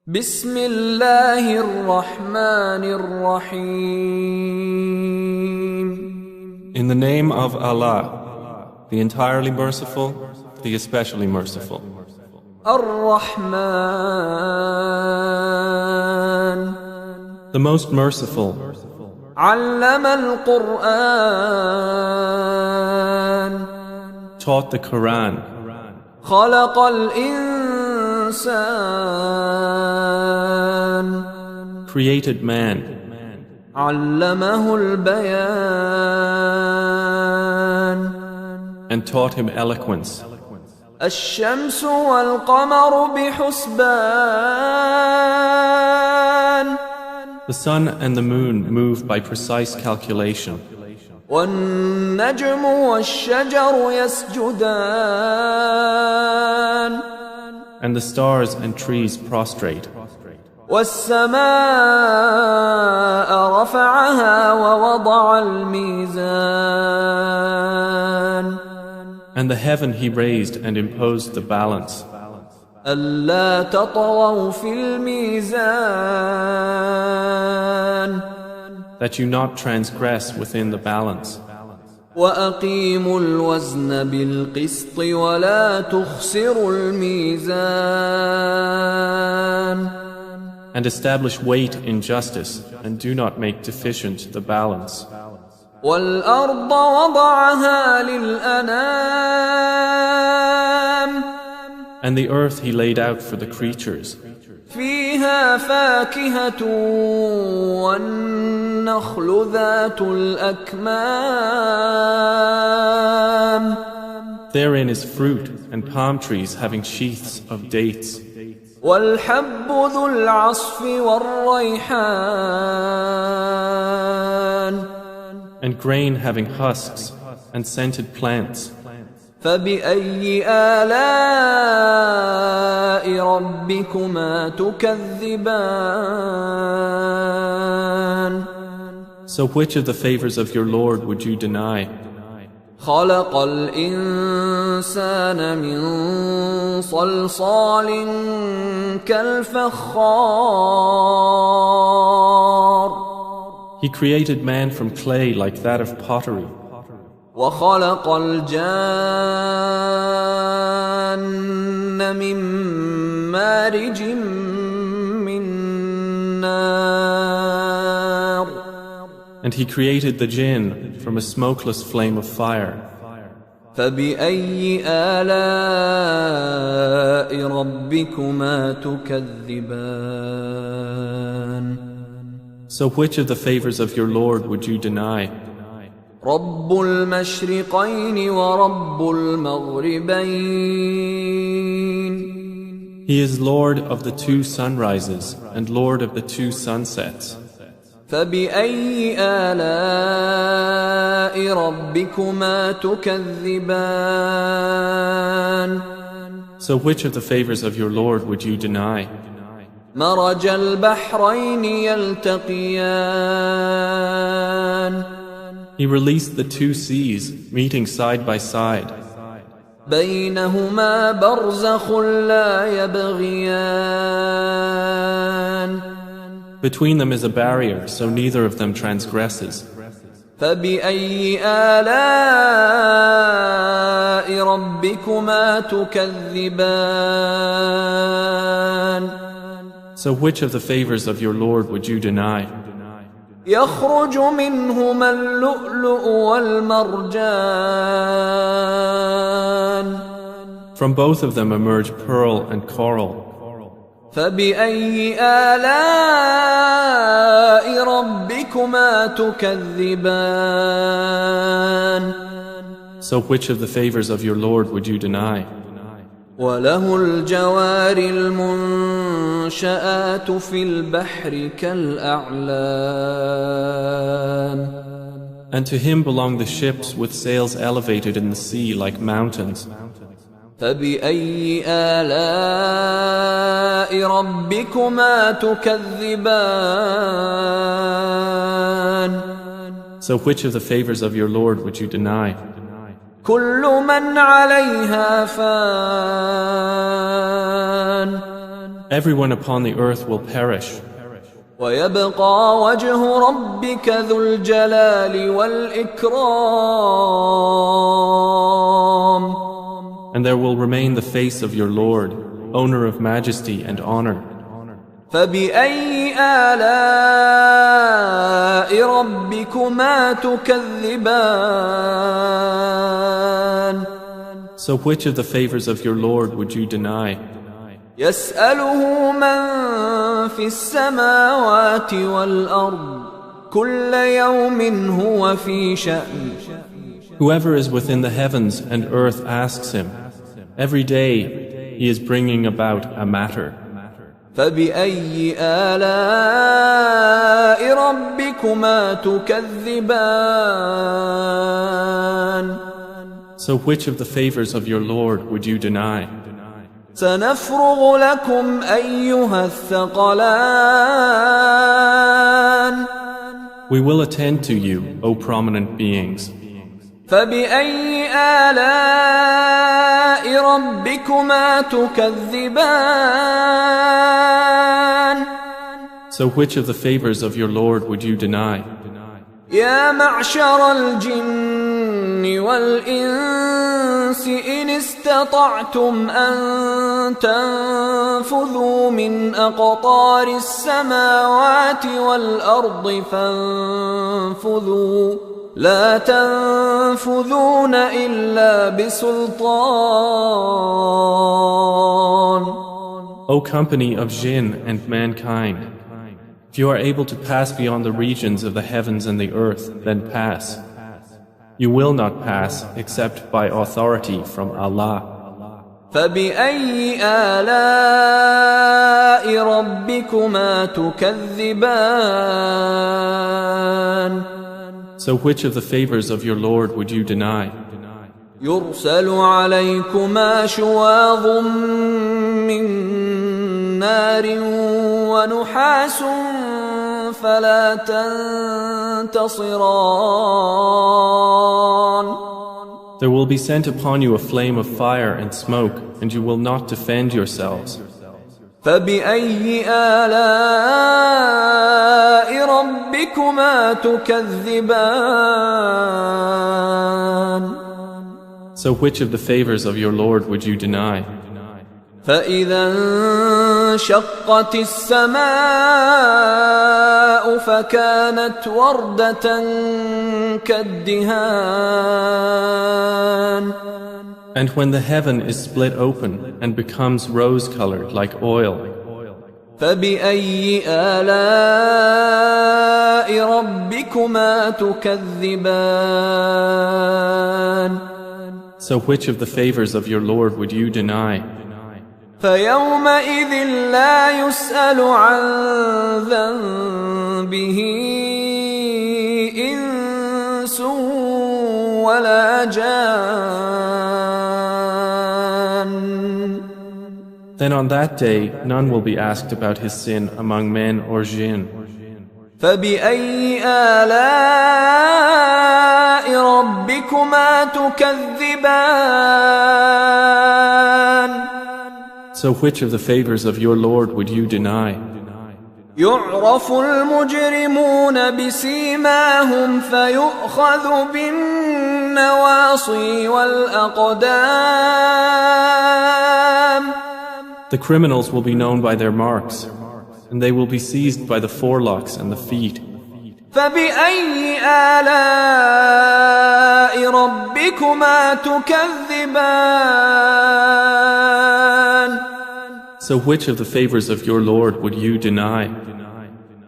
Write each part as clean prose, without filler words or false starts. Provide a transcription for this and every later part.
بسم الله الرحمن الرحيم. In the name of Allah, the entirely merciful, the especially merciful. الرحمن The most merciful. علم القرآن Taught the Quran. خلق الإنسان Created man. علمه البيان And taught him eloquence. الشمس والقمر بحسبان The sun and the moon move by precise calculation. والنجم والشجر يسجدان And the stars and trees prostrate. والسماء رفعها ووضع الميزان And the heaven he raised and imposed the balance. ألا تطغوا في الميزان That you not transgress within the balance. وأقيموا الوزن بالقسط ولا تخسروا الميزان And establish weight in justice, and do not make deficient the balance. والأرض وضعها للأنام And the earth he laid out for the creatures. فيها فاكهة والنخل ذات الأكمام Therein is fruit and palm trees having sheaths of dates. والحب ذو العصف والريحان And grain having husks and scented plants. فبأي آلاء ربكما تكذبان So which of the favors of your Lord would you deny? خلق الإنسان من صلصال كالفخار He created man from clay like that of pottery. وخلق الجان من مارج من نار And he created the jinn from a smokeless flame of fire. فبأي آلاء ربكما تكذبان So which of the favors of your Lord would you deny? رب المشرقين ورب المغربين He is Lord of the two sunrises and Lord of the two sunsets. فبأي آلاء ربكما تكذبان So which of the favors of your Lord would you deny? مرج البحرين يلتقيان He released the two seas, meeting side by side. بينهما برزخ لا يبغيان Between them is a barrier, so neither of them transgresses. فبأي آلاء ربكما تكذبان So which of the favors of your Lord would you deny? يخرج منهما اللؤلؤ والمرجان From both of them emerge pearl and coral. فبأي آلاء ربكما تكذبان So which of the favors of your Lord would you deny? وله الجوار المنشآت في البحر كالأعلام And to him belong the ships with sails elevated in the sea like mountains. فبأي آلاء ربكما تكذبان So which of the favors of your Lord would you deny? كل من عليها فان Everyone upon the earth will perish, ويبقى وجه ربك ذو الجلال والإكرام. and there will remain the face of your Lord, owner of majesty and honor. فبأي آلاء ربكما تكذبان. So which of the favors of your Lord would you deny? يسأله من في السماوات والأرض كل يوم هو في شأن. Whoever is within the heavens and earth asks him. Every day he is bringing about a matter. فبأي آلاء ربكما تكذبان. So which of the favors of your Lord would you deny? سنفرغ لكم أيها الثقلان. We will attend to you, O prominent beings. فبأي آلاء ربكما تكذبان. So which of the favors of your Lord would you deny? يا معشر الجن والإنس إن استطعتم أن تنفذوا من أقطار السماوات والأرض فانفذوا لا تنفذون إلا بسلطان. O company of jinn and mankind, if you are able to pass beyond the regions of the heavens and the earth, then pass. You will not pass except by authority from Allah. فبأي آلاء ربكما تكذبان. So which of the favors of your Lord would you deny? يرسل عليكما شواظ من نار ونحاس فلا تنتصران. There will be sent upon you a flame of fire and smoke, and you will not defend yourselves. فبأي آلاء ربكما تكذبان. So which of the favors of your Lord would you deny? فإذا انشقت السماء فكانت وردة كالدهان. And when the heaven is split open and becomes rose-colored like oil, فبأي آلاء ربكما تكذبان. So which of the favors of your Lord would you deny? فيومئذ لا يسأل عن ذنبه إنس ولا جان. Then on that day none will be asked about his sin among men or jinn. فبأي آلاء ربكما تكذبان. So which of the favors of your Lord would you deny? يعرف المجرمون بسيماهم فيؤخذ بالنواصي والأقدام. The criminals will be known by their marks, and they will be seized by the forelocks and the feet. فبأي آلاء ربكما تكذبان. So which of the favors of your Lord would you deny?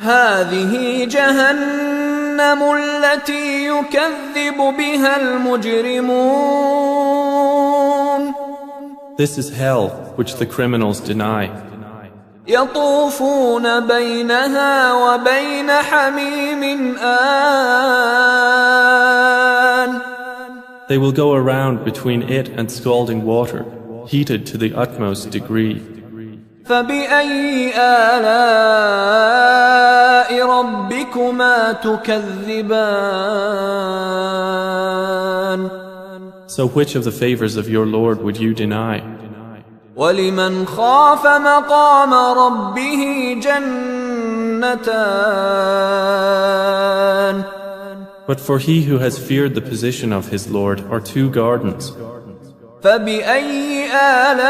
هذه جهنم التي يكذب بها المجرمون. This is hell which the criminals deny. يطوفون بينها وبين حميم آن. They will go around between it and scalding water, heated to the utmost degree. فبأي آلاء ربكما تكذبان. So which of the favors of your Lord would you deny? ولمن خاف مقام ربه جنتان. But for he who has feared the position of his Lord are two gardens. فبأي آلاء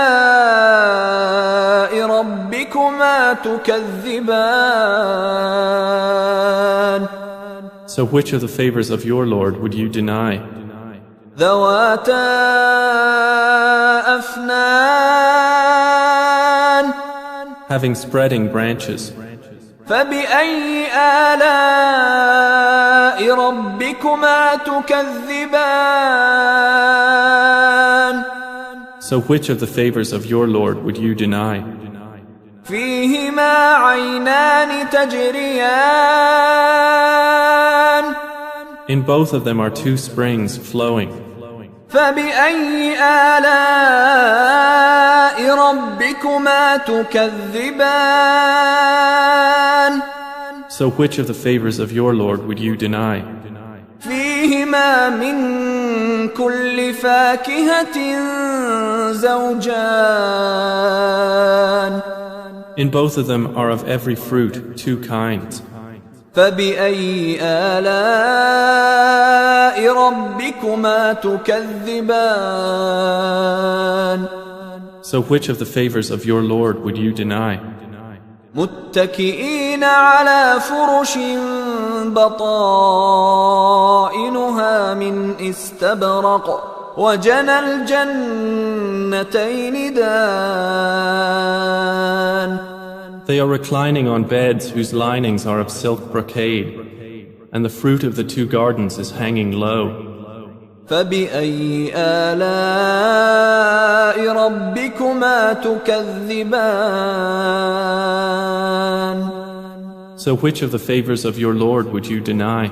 ربكما تكذبان. So which of the favors of your Lord would you deny? ذواتا أفنان. Having spreading branches. فبأي آلاء ربكما تكذبان. So which of the favors of your Lord would you deny? فيهما عينان تجريان. In both of them are two springs flowing. فبأي آلاء ربكما تكذبان. So which of the favors of your Lord would you deny? فيهما من كل فاكهة زوجان. In both of them are of every fruit two kinds. فبأي آلاء ربكما تكذبان. So which of the favors of your Lord would you deny? متكئين على فرش بطائنها من استبرق وجنى الجنتين دان. They are reclining on beds whose linings are of silk brocade, and the fruit of the two gardens is hanging low. فبأي آلاء ربكما تكذبان. So which of the favors of your Lord would you deny?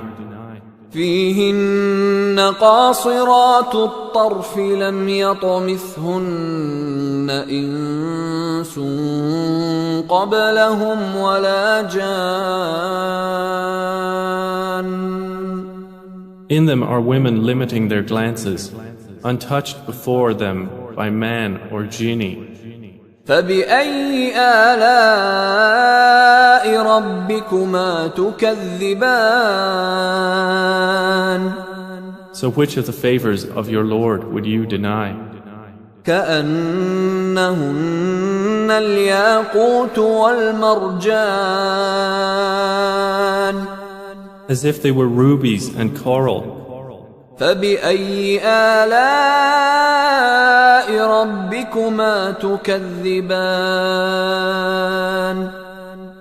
فيهن قاصرات الطرف لم يطمثهن إنس قبلهم ولا جان. In them are women limiting their glances, untouched before them by man or genie. فبأي آلاء ربكما تكذبان. So which of the favors of your Lord would you deny? كأنهن الياقوت والمرجان. As if they were rubies and coral. فبأي آلاء ربكما تكذبان.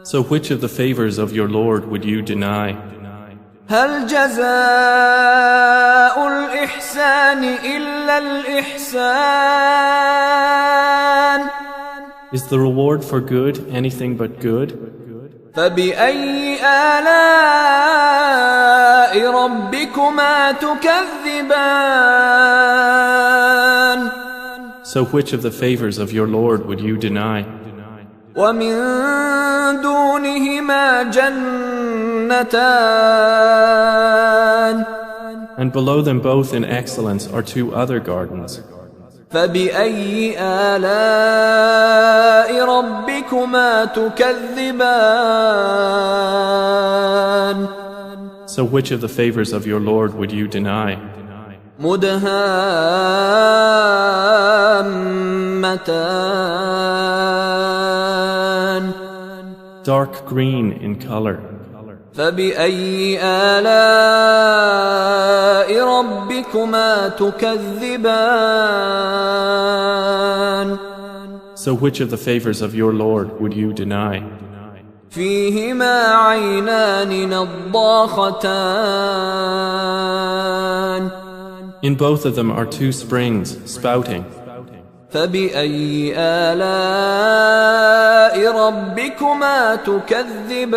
So which of the favors of your Lord would you deny? هل جزاء الإحسان إلا الإحسان. Is the reward for good anything but good? فبأي آلاء ربكما تكذبان. So which of the favors of your Lord would you deny? ومن دونهما جنتان. And below them both in excellence are two other gardens. فبأي آلاء ربكما تكذبان. So which of the favors of your Lord would you deny? مدهامتان. Dark green in color. فبأي آلاء ربكما تكذبان. So which of the favors of your Lord would you deny? فيهما عينان نضاختان. In both of them are two springs spouting. فبأي آلاء ربكما تكذبان.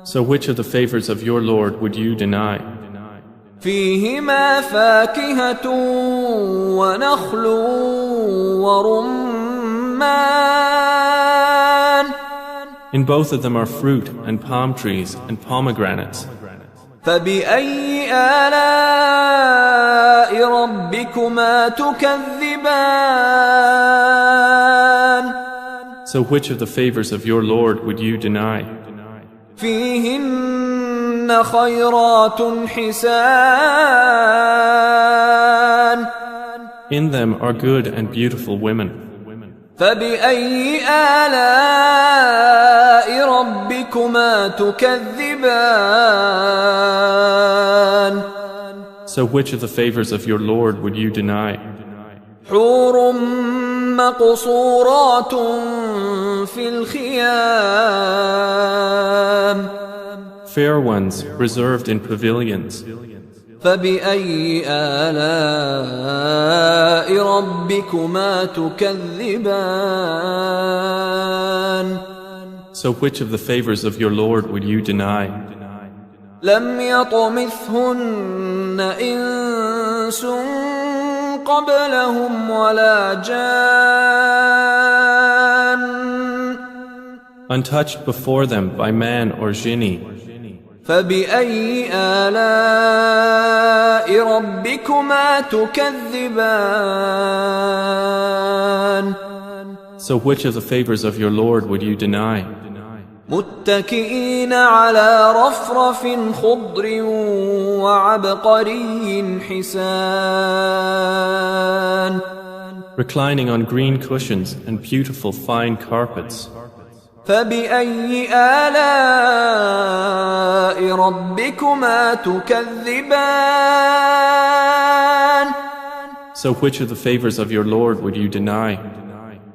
So which of the favors of your Lord would you deny? فيهما فاكهة ونخل ورمان. In both of them are fruit and palm trees and pomegranates. فبأي آلاء ربكما تكذبان So which of the favors of your Lord would you deny? فيهن خيرات حسان In them are good and beautiful women. فبأي آلاء ربكما تكذبان So which of the favors of your Lord would you deny? حور مقصورات في الخيام Fair ones reserved in pavilions. فبأي آلاء ربكما تكذبان So which of the favors of your Lord would you deny? لم يطمثهن إنس قبلهم ولا جان Untouched before them by man or jinni. فبأي آلاء ربكما تكذبان So which of the favors of your Lord would you deny? متكئين على رفرف خضر وعبقري حسان Reclining on green cushions and beautiful fine carpets. فبأي آلاء ربكما تكذبان So which of the favors of your Lord would you deny?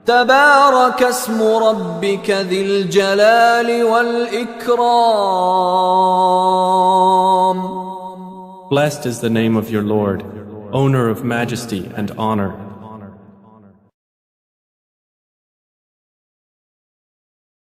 تبارك اسم ربك ذي الجلال والإكرام Blessed is the name of your Lord, owner of majesty and honor.